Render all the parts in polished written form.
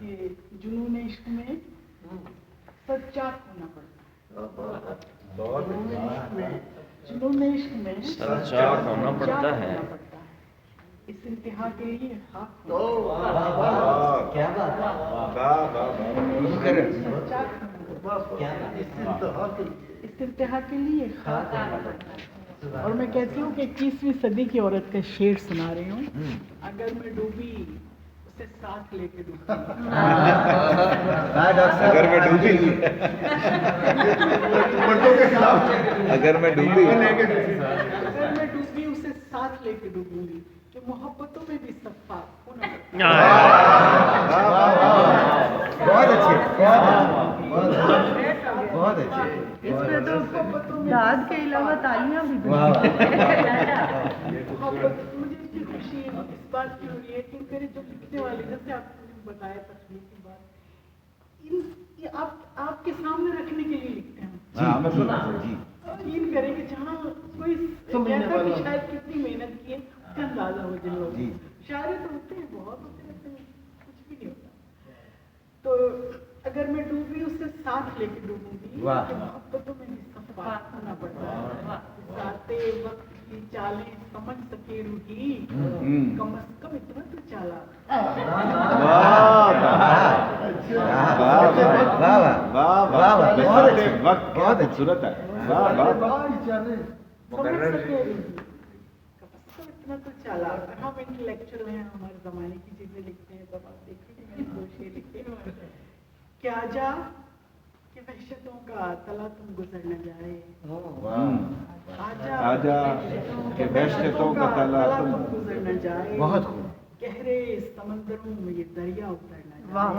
کہ جنون عشق میں سچا ہونا پڑتا ہے، جنون عشق میں سچا ہونا پڑتا ہے، اس انتہا کے لیے خاک اس انتہا کے لیے خاک ہونا پڑتا ہے۔ اور میں کہتی ہوں کہ 21ویں صدی کی عورت کا شعر سنا رہی ہوں، اگر میں ڈوبی اسے ساتھ لے کے ڈوبی، اگر میں ڈوبی اگر میں ڈوبی اسے ساتھ لے کے ڈوبوں گی، کہ محبتوں میں بھی صفا ہونا بہت اچھے، بہت اچھے، داد کے علاوہ تالیاں بھی مجھے اس کی خوشی اس بات کی ہو رہی ہے کہ میرے جو لکھنے والے، جیسے آپ نے بتایا تصویر کی بات، آپ کے سامنے رکھنے کے لیے لکھتے ہیں، یقین کریں کہ جہاں کوئی کہتا کہ شاید کتنی محنت کی ہے اس کا اندازہ ہو جن لوگوں کو، شاعری تو ہوتے ہیں، بہت ہوتے رہتے ہیں، کچھ بھی نہیں ہوتا۔ تو اگر میں ڈوبی اسے ساتھ لے کے ڈوبوں گی، کہ محبتوں میں بھی صفا ہونا پڑتا ہے، ذاتے وقت کی چالیں سمجھ سکے روحی، کم از کم اتنا تو چالا۔ بہت خوبصورت ہے، اتنا تو چالا۔ ہم انٹلیکچوئل ہیں، ہمارے زمانے کی چیزیں لکھتے ہیں، تب آپ دیکھیں گے میں دو شعر لکھے ہیں، کیا جا کہ وحشتوں کا تلا تم گزر نہ جائے، آجا کہ وحشتوں کا تلا تم گزر نہ جائے، بہت خوب، گہرے سمندروں میں یہ دریا اتر نہ جائے،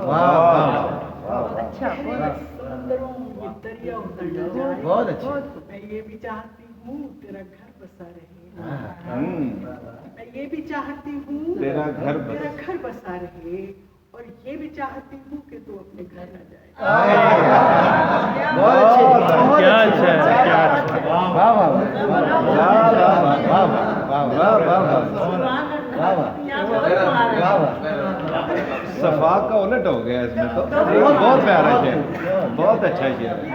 گہرے سمندروں میں یہ دریا اتر نہ جائے، بہت اچھے، میں یہ بھی چاہتی ہوں تیرا گھر بسا رہے، میں یہ بھی چاہتی ہوں تیرا گھر بسا رہے، اور یہ بھی چاہتی ہوں کہ تو اپنے گھر نہ جائے۔ بہت اچھے، کیا اچھا ہے، کیا اچھا ہے، واہ واہ صفا کا الٹ ہو گیا اس میں تو، بہت پیارا شعر، بہت اچھا شعر ہے،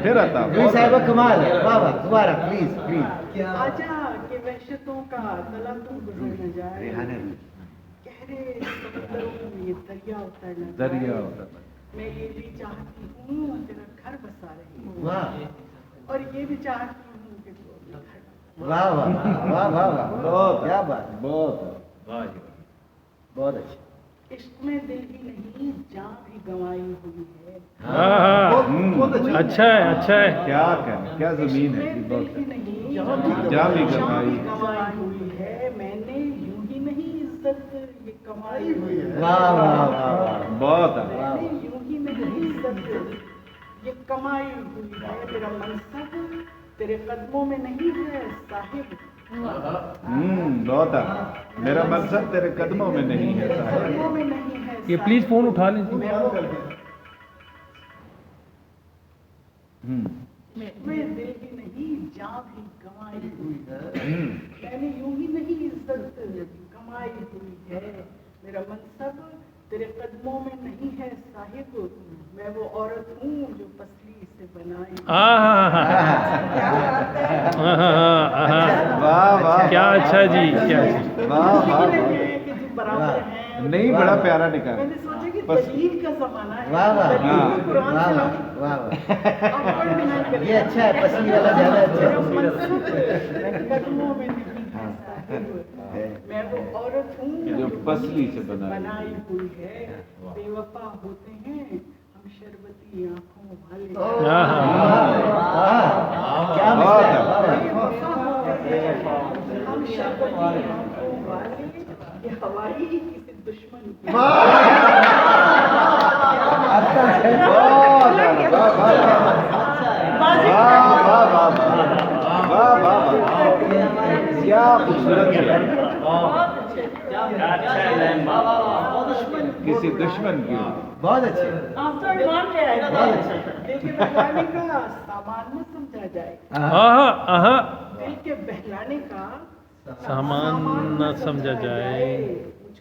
پھر آتا صاحبہ کمال ہے، واہ واہ، دوبارہ پلیز پلیز، آجا کہ وحشتوں کا تلا تم گزر نہ جائے، گہرے سمندروں میں یہ دریا اتر نہ دریا جائے، ہوتا ہے، میں یہ بھی چاہتی ہوں تیرا گھر بسا رہے، واہ اور یہ بھی چاہتی ہوں کہ تو اپنے گھر نہ جائے۔ واہ واہ واہ واہ، بہت کیا بات، بہت بہت اچھے، عشق میں دل ہی نہیں جان بھی گنوائی ہوئی ہے، اچھا ہے، اچھا ہے، کیا کہیں، کیا زمین ہے، دل ہی نہیں جان بھی گنوائی ہوئی ہے، میں نے یوں ہی نہیں عزت یہ کمائی ہوئی ہے، واہ واہ واہ، بہت ہے، میں نے یوں ہی نہیں عزت یہ کمائی ہوئی ہے، میرا منصب تیرے قدموں میں نہیں ہے صاحب، بہت ہے، میرا مقصد تیرے قدموں میں نہیں ہے صاحب، قدموں میں نہیں ہے یہ پلیز فون اٹھا لیں، میں دل ہی نہیں جان بھی گنوائی ہوئی ہے، میں نے یوں ہی نہیں عزت کمائی ہوئی ہے، میرا منصب تیرے قدموں میں نہیں ہے صاحب، میں وہ عورت ہوں جو پسلی سے بنائی، واہ واہ، کیا اچھا جی، کیا واہ واہ، کہ جو برابر ہیں، نہیں بڑا پیارا نکال، میں نے سوچا کہ دلیل کا زمانہ ہے، واہ واہ، دلیل کو قرآن واہ سے واہ واہ واہ، آپ پڑھ بیان کریں، یہ اچھا ہے، پسند والا زیادہ اچھا میرا ہے، منصب قدموں میں نہیں ہے صاحب، میں وہ عورت ہوں جو پسلی سے بنائی ہوئی ہے، بے وفا ہوتے ہیں ہم شربتی آنکھوں والے، کیا بہت ہے، بے وفا ہوتے ہیں ہم شربتی آنکھوں والے، یہ ہوائی کسی دشمن کی، کیا خوبصورت ہے، کسی دشمن کی، بہت اچھے، دل کے بہلانے کا سامان نہ سمجھا جائے، دل کے بہلانے کا سامان نہ سمجھا جائے، مجھ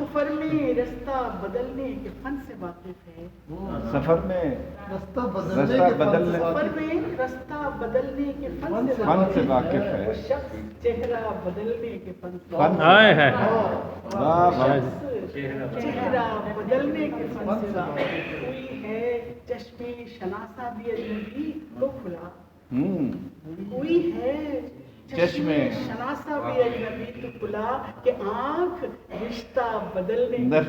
سفر میں رستہ بدلنے کے فن سے واقف ہے سفر میں رستہ رستہ بدلنے سفر میں رستہ بدلنے کے فن سے فن سے واقف ہے وہ شخص چہرہ بدلنے کے فن سے فن ہائے ہے واہ واہ چہرہ بدلنے کے فن سے واقف کوئی ہے چشمے شناسا بھی اجنبی تو کھلا کوئی ہے چشمے شناسا بھی اجنبی تو کھلا کہ آنکھ رشتہ بدلنے کی بہت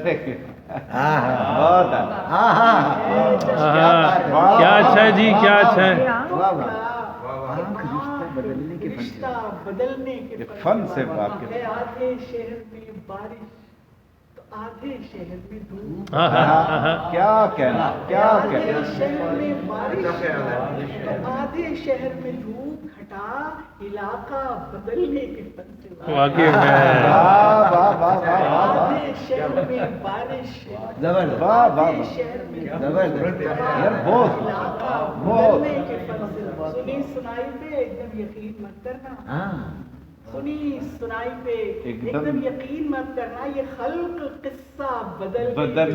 کیا اچھا ہے جی کیا اچھا ہے رشتہ بدلنے کے فن سے واقف ہے آدھے شہر میں بارش تو آدھے شہر میں دھوپ کیا کہنا کیا آدھے کہنا شہر میں بارش تو آدھے شہر میں دھوپ ہٹا علاقہ بدلنے کے فن سے واقف ہے واہ واہ واہ واہ آدھے شہر میں بارش زبردست واہ واہ آدھے شہر میں زبردست یار بہت علاقہ بہت بدلنے کے فن سے سنی سنائی پہ ایک دم یقین مت کرنا ہاں سنی سنائی پہ ایک دم یقین مت کرنا یہ خلق قصہ بدل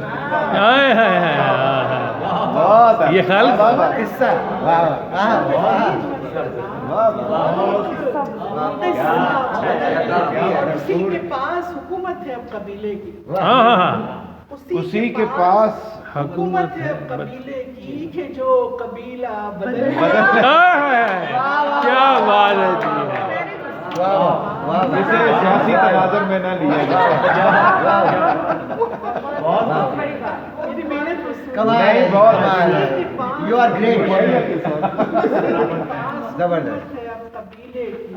ہائے ہائے ہائے بہت یہ خلق قصہ واہ واہ اور اسی کے پاس حکومت ہے اب قبیلے کی ہاں ہاں ہاں اسی کے پاس حکومت ہے اب قبیلے کی کہ جو قبیلہ بدل ہائے ہائے کیا بات ہے جی اسے سیاسی تناظر میں نہ لیا جائے میری محنت نہیں بہت یو آر گریٹ زبردست ہے اب قبیلے کی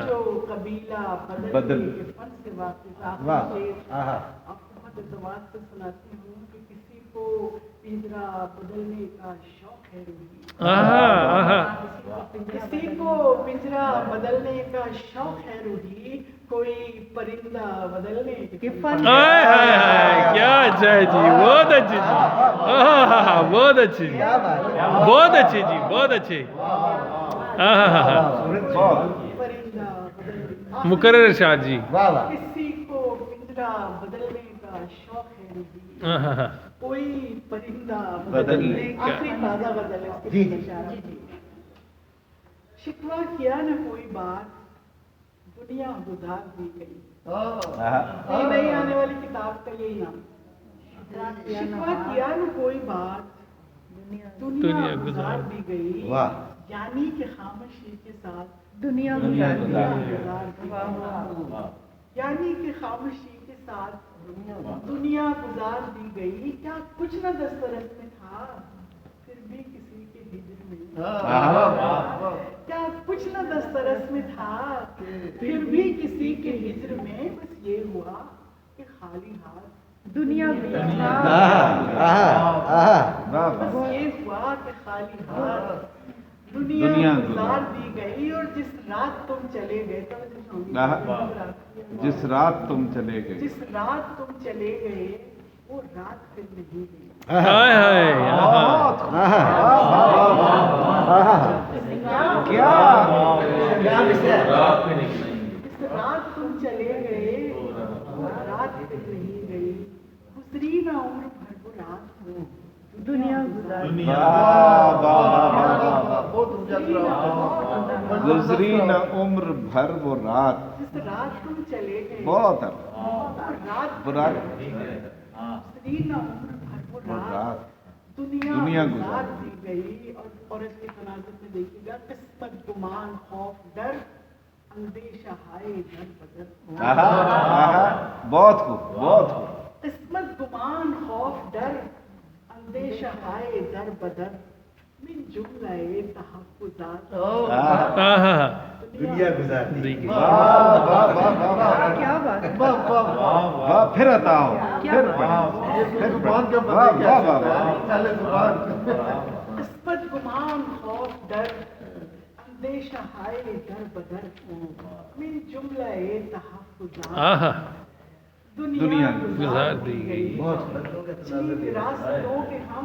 جو قبیلہ بدل کے فن سے واقف آپ کو بہت اعتبار سے سناتی ہوں کہ کسی کو پنجرا بدلنے کا شوق ہے روحی کسی کو پنجرا بدلنے کا شوق ہے روحی کوئی پرندہ بدلنے کے فن ہائے ہائے ہائے کیا اچھا ہے جی بہت اچھی جی بہت اچھی جی بہت اچھی جی بہت اچھی پرندہ بدلنے مقرر شاہ جی کسی کو پنجرا بدلنے کا شوق ہے روحی کوئی پرندہ بدلنے آخری تازہ بدل ہے جی جی شکوہ کیا نہ کوئی بات دنیا گزار دی گئی نئی آنے والی کتاب کا یہی نام شکوہ کیا نہ کوئی بات دنیا گزار دی گئی یعنی کہ خاموشی کے ساتھ دنیا گزار گزار دی یعنی کہ خاموشی کے ساتھ دنیا گزار دی گئی کیا کچھ نہ دسترس میں تھا پھر بھی کسی کے ہجر میں کیا کچھ نہ دسترس میں تھا پھر بھی کسی کے ہجر میں بس یہ ہوا کہ خالی ہاتھ دنیا گزار بس یہ ہوا کہ خالی ہاتھ دنیا گزار دی گئی اور جس رات تم چلے گئے جس رات تم چلے گئے جس رات تم چلے گئے وہ رات پھر نہیں گئی ہائے ہائے کیا جس رات تم چلے گئے وہ رات پھر نہیں گئی گزری نہ عمر بھر وہ رات دنیا گزار گزری نہ عمر بھر وہ رات جس رات تم چلے گئے بہت رات برات گزری نہ عمر بھر وہ رات رات دنیا گزار دی گئی اور اس کے تناظر میں دیکھیے گا قسمت گمان خوف ڈر اندیشہ ہائے در بدر بہت خوب بہت خوب قسمت گمان خوف ڈر اندیشہ ہائے در بدر من جملہ تحفظات دنیا گزار دی کیا بات واہ پھر عطا ہو پھر قسمت گمان خوف ڈر اندیشہ ہائے در بدر من جملہ تحفظات دنیا گزار دی گئی راستوں کے ہم